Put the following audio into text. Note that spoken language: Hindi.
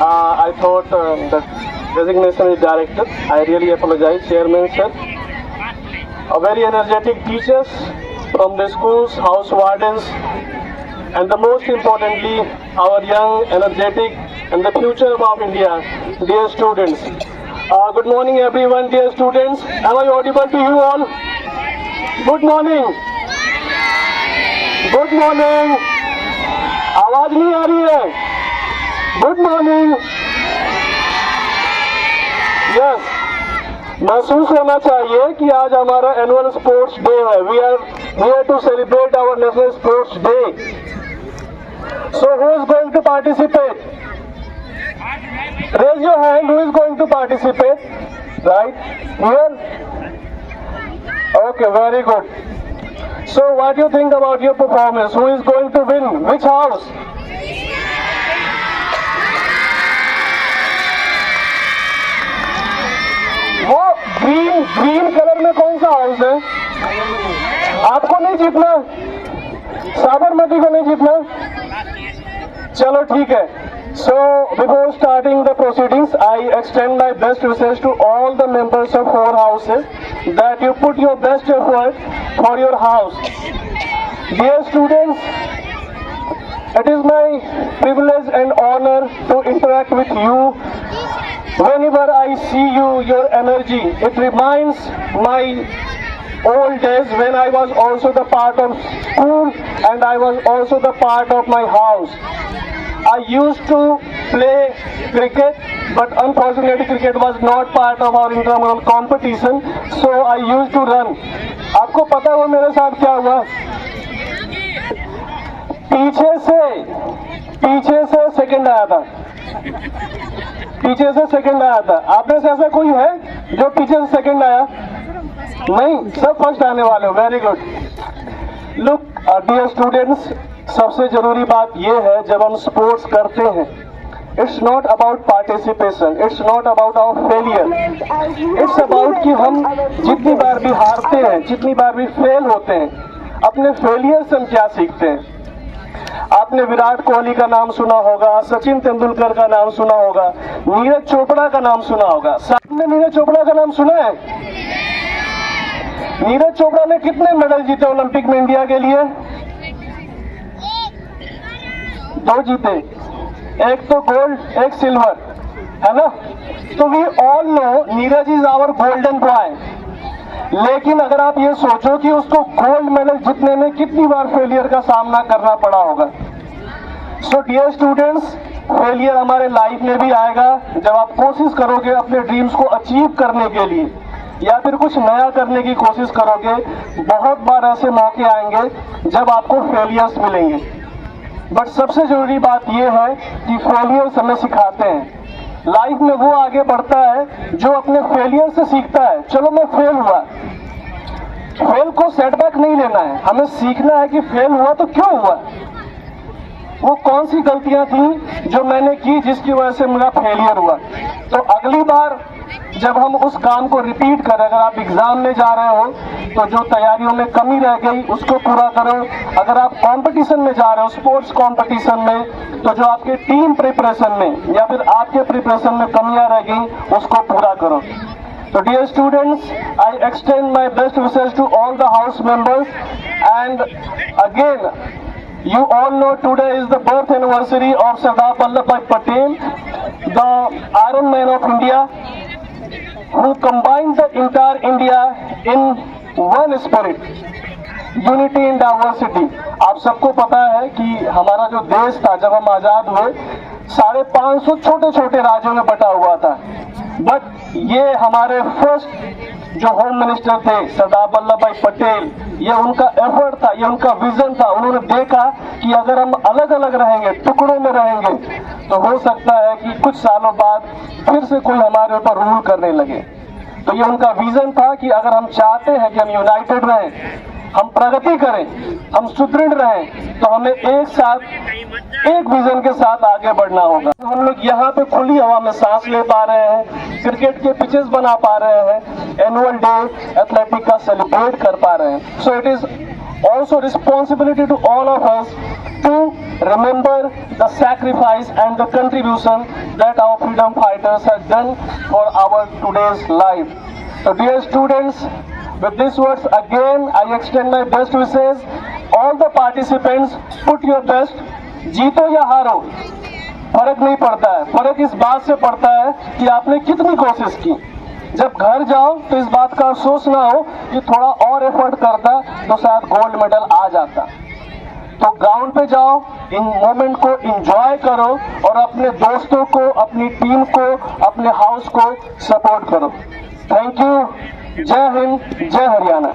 I thought the designation is directed. I really apologize, Chairman sir. A very energetic teachers from the schools, house wardens, and the most importantly, our young, energetic, and the future of India, dear students. Good morning, everyone, dear students. Am I audible to you all? Good morning. Good morning. आवाज नहीं आ रही है? Good morning. यस, महसूस होना चाहिए कि आज हमारा एनुअल स्पोर्ट्स डे है. We are here to celebrate our national sports day. So who is going to participate? Raise your hand. Who is going to participate? Right here. Okay, very good. So, what do you think about your performance? Who is going to win? Which house? वो ग्रीन कलर में कौन सा हाउस है? आपको नहीं जीतना, साबरमती को नहीं जीतना. चलो ठीक है. So, before starting the proceedings, I extend my best wishes to all the members of four houses that you put your best effort for your house. Dear students, it is my privilege and honor to interact with you. Whenever I see you, your energy, it reminds my old days when I was also the part of school and I was also the part of my house. I used to play cricket, but unfortunately cricket was not part of our intramural competition, so I used to run. आपको पता है मेरे साथ क्या हुआ? पीछे से सेकंड आया था. पीछे से सेकंड आया था. आप में से ऐसा कोई है जो पीछे से सेकंड आया? नहीं, सब फर्स्ट आने वाले हो. Very good. Look dear students, सबसे जरूरी बात यह है जब हम स्पोर्ट्स करते हैं, it's not about participation, it's not about our failure, it's about कि हम जितनी बार भी हारते हैं, जितनी बार भी फेल होते हैं, अपने फेलियर से हम क्या सीखते हैं. आपने विराट कोहली का नाम सुना होगा, सचिन तेंदुलकर का नाम सुना होगा, नीरज चोपड़ा का नाम सुना होगा. सबने नीरज चोपड़ा का नाम सुना है? नीरज चोपड़ा ने कितने मेडल जीते ओलंपिक में इंडिया के लिए? 2 जीते, एक तो गोल्ड, एक सिल्वर, है ना. तो we all know Neeraj is our golden boy. लेकिन अगर आप ये सोचो कि उसको गोल्ड मेडल जीतने में कितनी बार फेलियर का सामना करना पड़ा होगा. सो डियर स्टूडेंट्स, फेलियर हमारे लाइफ में भी आएगा जब आप कोशिश करोगे अपने ड्रीम्स को अचीव करने के लिए या फिर कुछ नया करने की कोशिश करोगे. बहुत बार ऐसे मौके आएंगे जब आपको फेलियर्स मिलेंगे, बट सबसे जरूरी बात यह है कि फेलियर्स हमें सिखाते हैं. लाइफ में वो आगे बढ़ता है जो अपने फेलियर से सीखता है. चलो मैं फेल हुआ, फेल को सेटबैक नहीं लेना है, हमें सीखना है कि फेल हुआ तो क्यों हुआ, वो कौन सी गलतियां थी जो मैंने की जिसकी वजह से मेरा फेलियर हुआ. तो अगली बार जब हम उस काम को रिपीट करें, अगर आप एग्जाम में जा रहे हो तो जो तैयारियों में कमी रह गई उसको पूरा करो. अगर आप कंपटीशन में जा रहे हो, स्पोर्ट्स कंपटीशन में, तो जो आपके टीम प्रिपरेशन में या फिर आपके प्रिपरेशन में कमियां रह गई उसको पूरा करो. So dear students, I extend my best wishes to all the house members, and again, you all know today is the birth anniversary of Sardar Vallabhbhai Patel, the Iron Man of India, who combined the entire India in one spirit, unity in diversity. आप सबको पता है कि हमारा जो देश था जब हम आजाद हुए 550 छोटे छोटे राज्यों में बटा हुआ था, बट ये हमारे फर्स्ट जो होम मिनिस्टर थे सरदार वल्लभ भाई पटेल, ये उनका एफर्ट था, ये उनका विजन था. उन्होंने देखा कि अगर हम अलग अलग रहेंगे, टुकड़ों में रहेंगे, तो हो सकता है कि कुछ सालों बाद फिर से कोई हमारे ऊपर रूल करने लगे. तो ये उनका विजन था कि अगर हम चाहते हैं कि हम यूनाइटेड रहें, हम प्रगति करें, हम सुदृढ़ रहें, तो हमें एक साथ एक विजन के साथ आगे बढ़ना होगा. हम लोग यहाँ पे खुली हवा में सांस ले पा रहे हैं, क्रिकेट के पिचेस बना पा रहे हैं, एनुअल डे एथलेटिक का सेलिब्रेट कर पा रहे हैं. So it is also responsibility to all of us to remember the sacrifice and the contribution that our freedom fighters have done for our today's life. So dear students, with these words again I extend my best wishes. All the participants, put your best. जीतो या हारो फर्क नहीं पड़ता है, फर्क इस बात से पड़ता है कि आपने कितनी कोशिश की। जब घर जाओ तो इस बात का अफसोस ना हो कि थोड़ा और एफर्ट करता तो शायद गोल्ड मेडल आ जाता। तो ग्राउंड पे जाओ, इन मोमेंट को एंजॉय करो और अपने दोस्तों को, अपनी टीम को, अपने हाउस को सपोर्ट करो। Thank you. जय हिंद, जय हरियाणा।